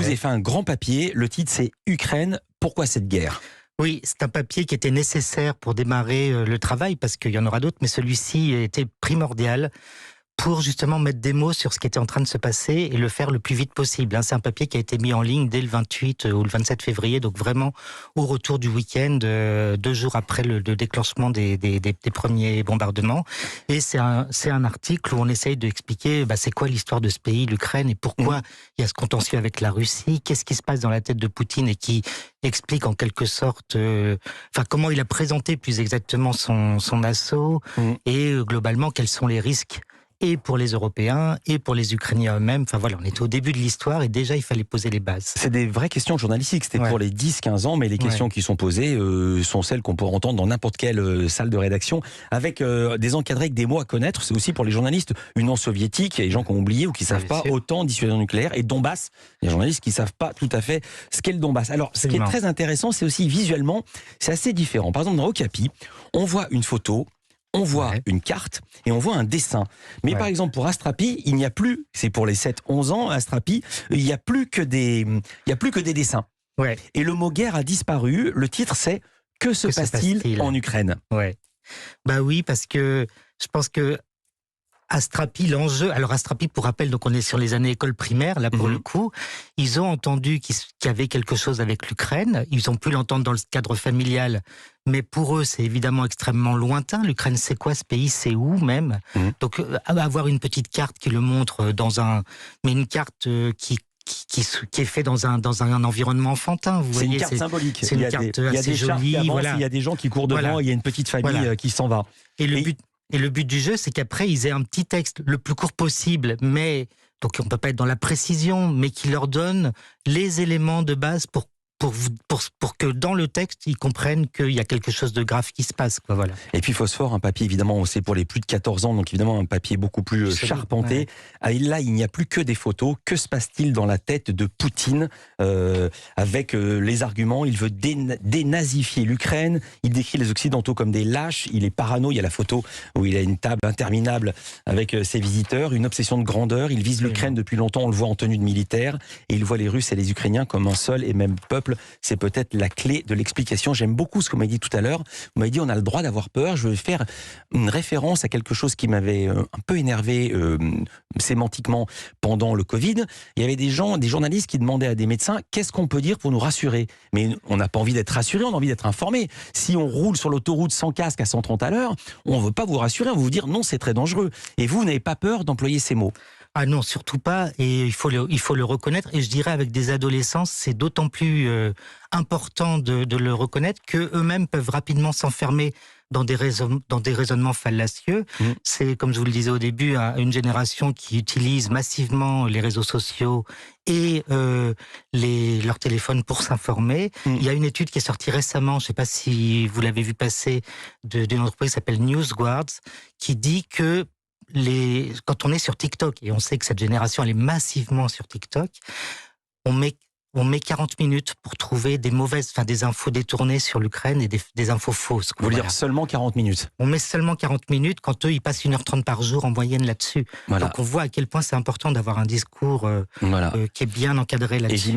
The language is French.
avez fait un grand papier, le titre c'est Ukraine, pourquoi cette guerre ? Oui, c'est un papier qui était nécessaire pour démarrer le travail, parce qu'il y en aura d'autres, mais celui-ci était primordial pour justement mettre des mots sur ce qui était en train de se passer et le faire le plus vite possible. C'est un papier qui a été mis en ligne dès le 28 ou le 27 février, donc vraiment au retour du week-end, 2 jours après le déclenchement des premiers bombardements. Et c'est un article où on essaye d'expliquer c'est quoi l'histoire de ce pays, l'Ukraine, et pourquoi il y a ce contentieux avec la Russie, qu'est-ce qui se passe dans la tête de Poutine, et qui explique en quelque sorte comment il a présenté plus exactement son assaut, et globalement quels sont les risques et pour les Européens, et pour les Ukrainiens eux-mêmes. Enfin voilà, on était au début de l'histoire, et déjà il fallait poser les bases. C'est des vraies questions journalistiques, c'était pour les 10-15 ans, mais les questions qui sont posées sont celles qu'on peut entendre dans n'importe quelle salle de rédaction, avec des encadrés, avec des mots à connaître. C'est aussi pour les journalistes, Union soviétique, il y a des gens qui ont oublié ou qui ne savent pas, autant dissuasion nucléaire, et Donbass, il y a des journalistes qui ne savent pas tout à fait ce qu'est le Donbass. Alors, ce qui est très intéressant, c'est aussi visuellement, c'est assez différent. Par exemple, dans Okapi, on voit une photo, on voit une carte et on voit un dessin. Mais par exemple, pour Astrapi, il n'y a plus, c'est pour les 7-11 ans, Astrapi, il n'y a plus que des dessins. Et le mot guerre a disparu. Le titre, c'est « Que se passe-t-il en Ukraine ?» Bah oui, parce que je pense que Astrapi, l'enjeu... Alors Astrapi, pour rappel, donc on est sur les années école primaire, là pour le coup, ils ont entendu qu'il y avait quelque chose avec l'Ukraine, ils ont pu l'entendre dans le cadre familial, mais pour eux c'est évidemment extrêmement lointain. L'Ukraine, c'est quoi ce pays, c'est où même? Donc avoir une petite carte qui le montre mais une carte qui est fait dans un environnement enfantin. Vous voyez, une carte symbolique. C'est une carte assez jolie. Il y a des gens qui courent devant, il y a une petite famille qui s'en va. Et le but du jeu, c'est qu'après, ils aient un petit texte le plus court possible, mais donc on ne peut pas être dans la précision, mais qui leur donne les éléments de base pour que dans le texte, ils comprennent qu'il y a quelque chose de grave qui se passe. Voilà. Et puis Phosphore, un papier évidemment, c'est pour les plus de 14 ans, donc évidemment un papier beaucoup plus charpenté. Et là, il n'y a plus que des photos. Que se passe-t-il dans la tête de Poutine avec les arguments? Il veut dénazifier l'Ukraine, il décrit les Occidentaux comme des lâches, il est parano. Il y a la photo où il a une table interminable avec ses visiteurs, une obsession de grandeur. Il vise l'Ukraine depuis longtemps, on le voit en tenue de militaire, et il voit les Russes et les Ukrainiens comme un seul et même peuple. C'est peut-être la clé de l'explication. J'aime beaucoup ce qu'on m'a dit tout à l'heure. Vous m'avez dit on a le droit d'avoir peur. Je veux faire une référence à quelque chose qui m'avait un peu énervé sémantiquement pendant le Covid. Il y avait des journalistes qui demandaient à des médecins qu'est-ce qu'on peut dire pour nous rassurer. Mais on n'a pas envie d'être rassuré, on a envie d'être informé. Si on roule sur l'autoroute sans casque à 130 à l'heure, on ne veut pas vous rassurer, on veut vous dire non, c'est très dangereux. Et vous n'avez pas peur d'employer ces mots? Ah non, surtout pas, et il faut le reconnaître, et je dirais avec des adolescents, c'est d'autant plus important de le reconnaître qu'eux-mêmes peuvent rapidement s'enfermer dans des raisonnements fallacieux. C'est, comme je vous le disais au début, une génération qui utilise massivement les réseaux sociaux et leur téléphone pour s'informer. Il y a une étude qui est sortie récemment, je ne sais pas si vous l'avez vu passer, d'une entreprise qui s'appelle NewsGuards, qui dit que quand on est sur TikTok, et on sait que cette génération elle est massivement sur TikTok, on met 40 minutes pour trouver des infos détournées sur l'Ukraine et des infos fausses. Vous voulez dire seulement 40 minutes? On met seulement 40 minutes quand eux, ils passent 1h30 par jour en moyenne là-dessus. Donc on voit à quel point c'est important d'avoir un discours qui est bien encadré là-dessus.